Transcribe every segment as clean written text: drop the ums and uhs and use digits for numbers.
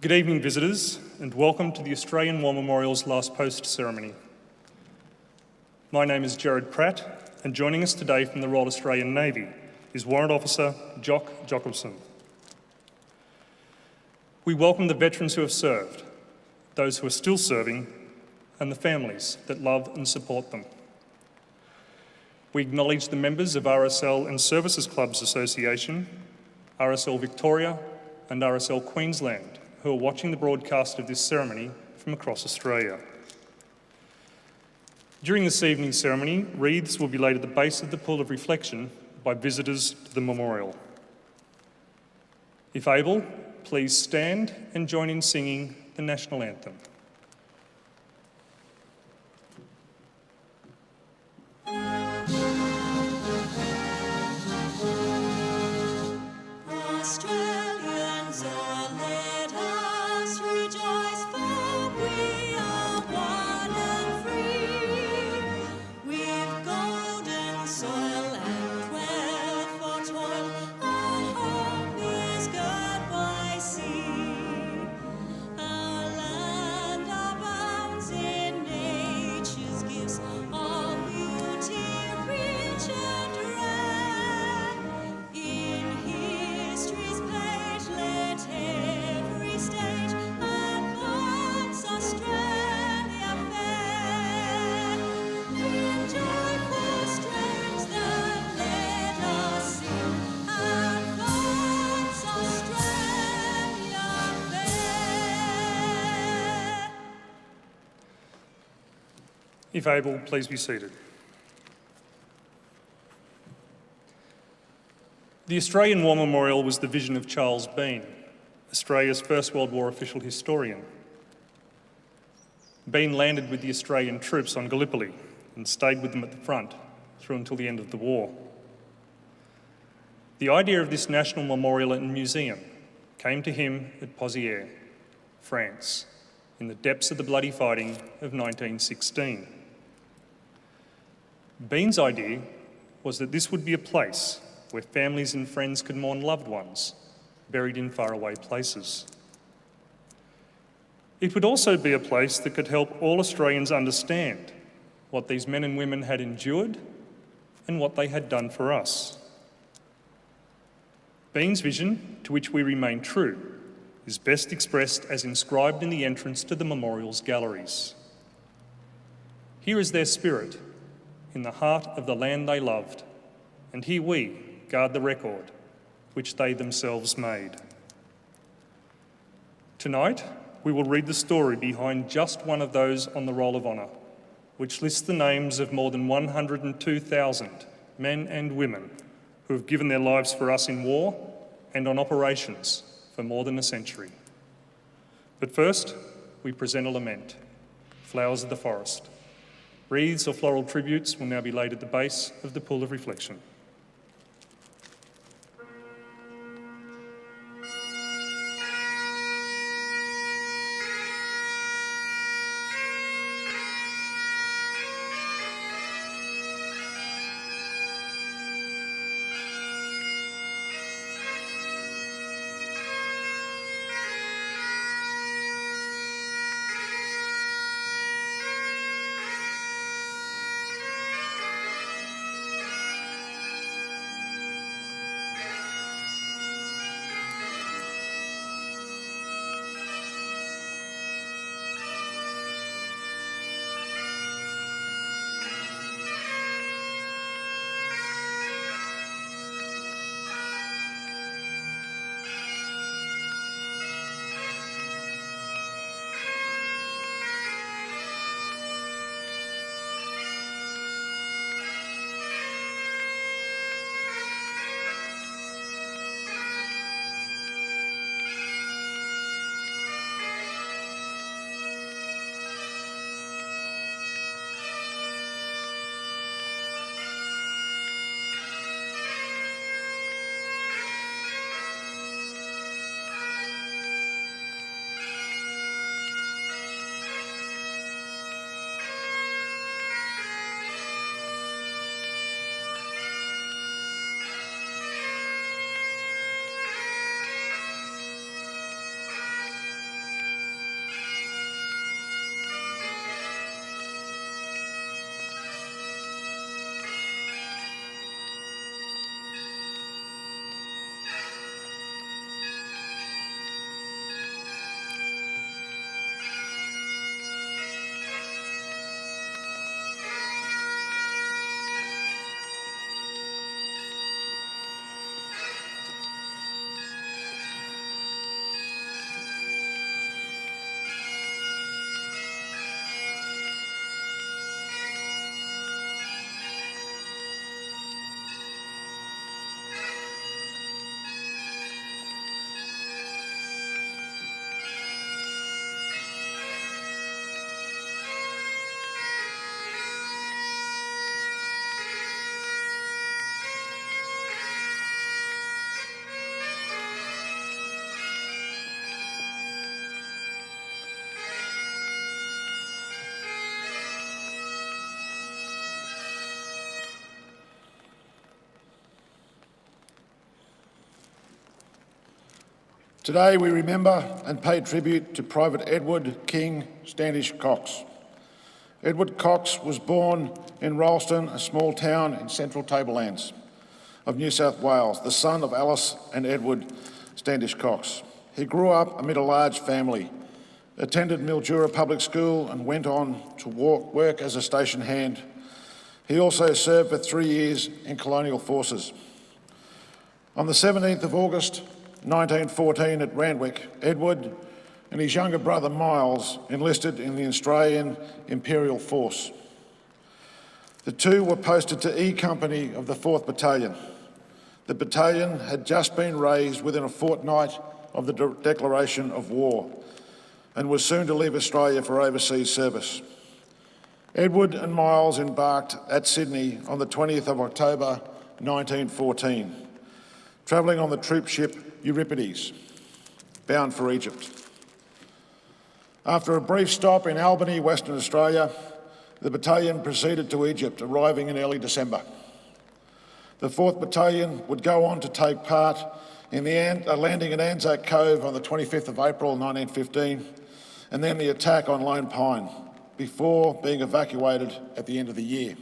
Good evening, visitors, and welcome to the Australian War Memorial's Last Post ceremony. My name is Jared Pratt, and joining us today from the Royal Australian Navy is Warrant Officer Jock Jacobson. We welcome the veterans who have served, those who are still serving, and the families that love and support them. We acknowledge the members of RSL and Services Clubs Association, RSL Victoria, and RSL Queensland, who are watching the broadcast of this ceremony from across Australia. During this evening's ceremony, wreaths will be laid at the base of the pool of reflection by visitors to the memorial. If able, please stand and join in singing the national anthem. If able, please be seated. The Australian War Memorial was the vision of Charles Bean, Australia's First World War official historian. Bean landed with the Australian troops on Gallipoli and stayed with them at the front through until the end of the war. The idea of this national memorial and museum came to him at Pozières, France, in the depths of the bloody fighting of 1916. Bean's idea was that this would be a place where families and friends could mourn loved ones buried in faraway places. It would also be a place that could help all Australians understand what these men and women had endured and what they had done for us. Bean's vision, to which we remain true, is best expressed as inscribed in the entrance to the memorial's galleries. Here is their spirit, in the heart of the land they loved, and here we guard the record which they themselves made. Tonight, we will read the story behind just one of those on the Roll of Honour, which lists the names of more than 102,000 men and women who have given their lives for us in war and on operations for more than a century. But first, we present a lament, Flowers of the Forest. Wreaths or floral tributes will now be laid at the base of the pool of reflection. Today we remember and pay tribute to Private Edward King Standish Cox. Edward Cox was born in Rolleston, a small town in central tablelands of New South Wales, the son of Alice and Edward Standish Cox. He grew up amid a large family, attended Mildura Public School and went on to work as a station hand. He also served for 3 years in colonial forces. On the 17th of August 1914 at Randwick, Edward and his younger brother Miles enlisted in the Australian Imperial Force. The two were posted to E Company of the 4th Battalion. The battalion had just been raised within a fortnight of the declaration of war and was soon to leave Australia for overseas service. Edward and Miles embarked at Sydney on the 20th of October 1914, travelling on the troop ship Euripides, bound for Egypt. After a brief stop in Albany, Western Australia, the battalion proceeded to Egypt, arriving in early December. The 4th Battalion would go on to take part in the landing at Anzac Cove on the 25th of April 1915, and then the attack on Lone Pine, before being evacuated at the end of the year.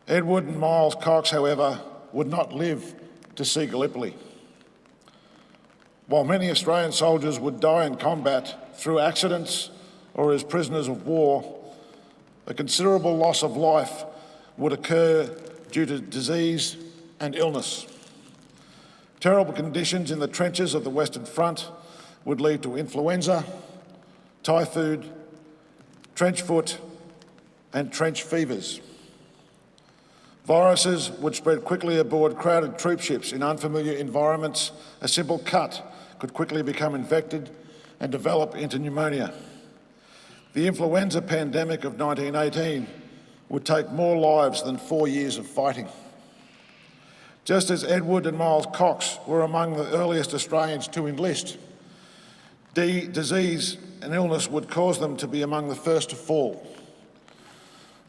Edward and Miles Cox, however, would not live to see Gallipoli. While many Australian soldiers would die in combat through accidents or as prisoners of war, a considerable loss of life would occur due to disease and illness. Terrible conditions in the trenches of the Western Front would lead to influenza, typhoid, trench foot and trench fevers. Viruses would spread quickly aboard crowded troop ships in unfamiliar environments. A simple cut could quickly become infected and develop into pneumonia. The influenza pandemic of 1918 would take more lives than 4 years of fighting. Just as Edward and Miles Cox were among the earliest Australians to enlist, disease and illness would cause them to be among the first to fall.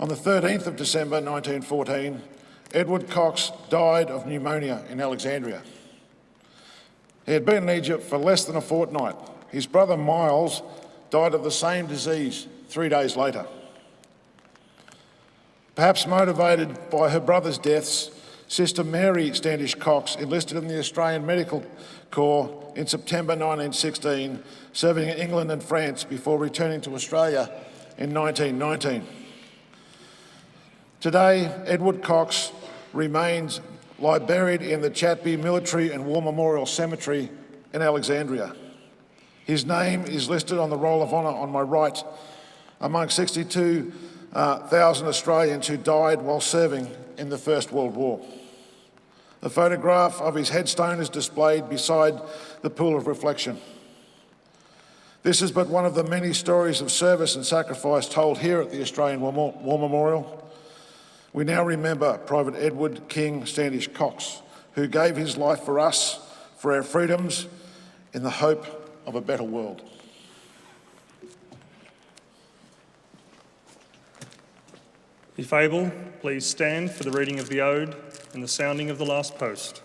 On the 13th of December 1914, Edward Cox died of pneumonia in Alexandria. He had been in Egypt for less than a fortnight. His brother Miles died of the same disease 3 days later. Perhaps motivated by her brother's deaths, Sister Mary Standish Cox enlisted in the Australian Medical Corps in September 1916, serving in England and France before returning to Australia in 1919. Today, Edward Cox remains lie buried in the Chatby Military and War Memorial Cemetery in Alexandria. His name is listed on the Roll of Honour on my right among 62,000 Australians who died while serving in the First World War. The photograph of his headstone is displayed beside the pool of reflection. This is but one of the many stories of service and sacrifice told here at the Australian War Memorial. We now remember Private Edward King Standish Cox, who gave his life for us, for our freedoms, in the hope of a better world. If able, please stand for the reading of the Ode and the sounding of the last post.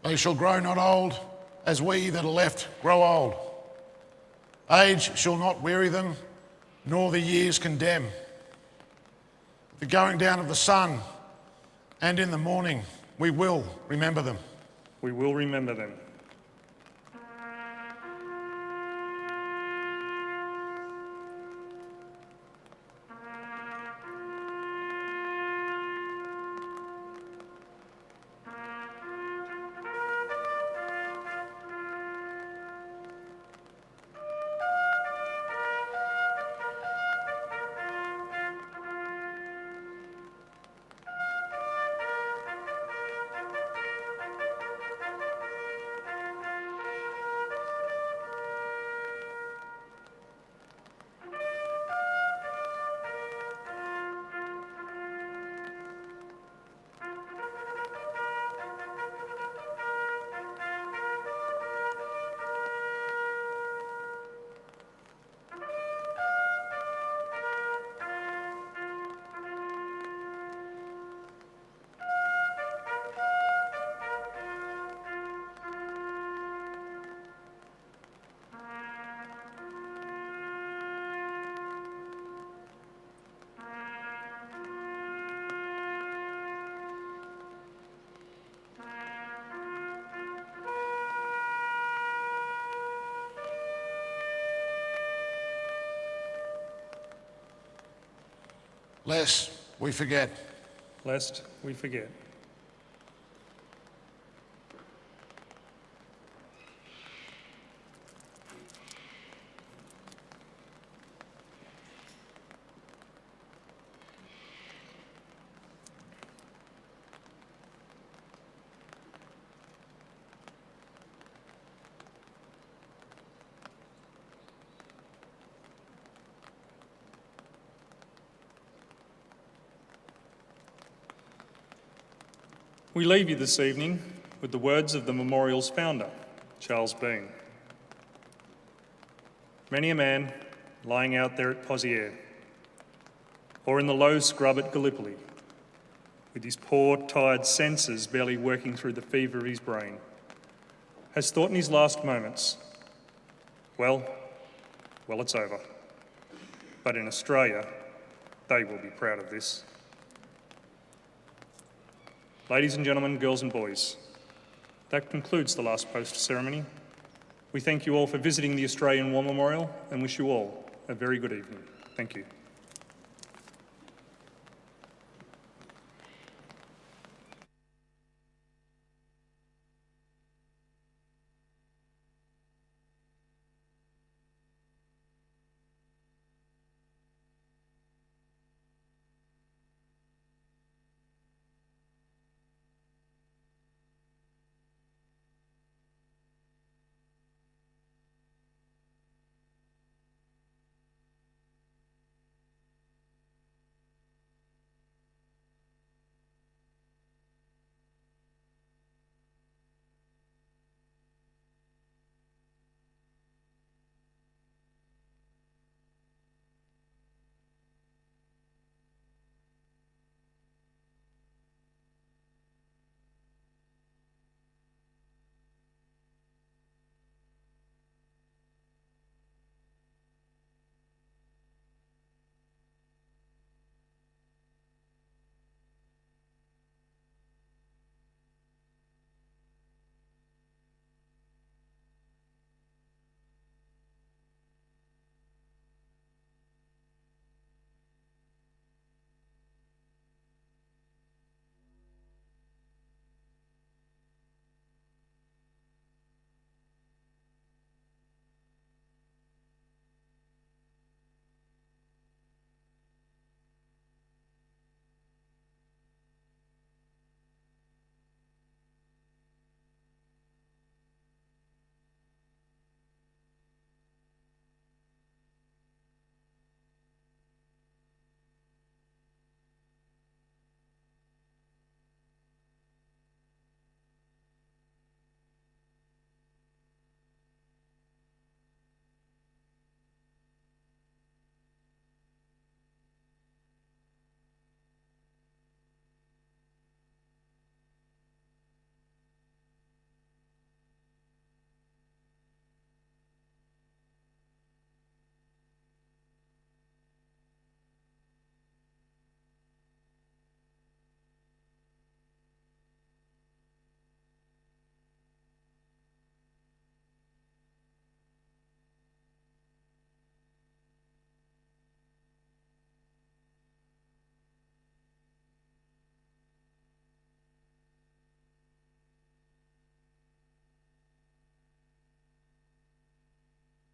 They shall grow not old, as we that are left grow old. Age shall not weary them, nor the years condemn. The going down of the sun, and in the morning, we will remember them. We will remember them. lest we forget. Lest we forget. We leave you this evening with the words of the memorial's founder, Charles Bean. Many a man lying out there at Poziere, or in the low scrub at Gallipoli, with his poor, tired senses barely working through the fever of his brain, has thought in his last moments, well, it's over. But in Australia, they will be proud of this. Ladies and gentlemen, girls and boys, that concludes the last post ceremony. We thank you all for visiting the Australian War Memorial and wish you all a very good evening. Thank you.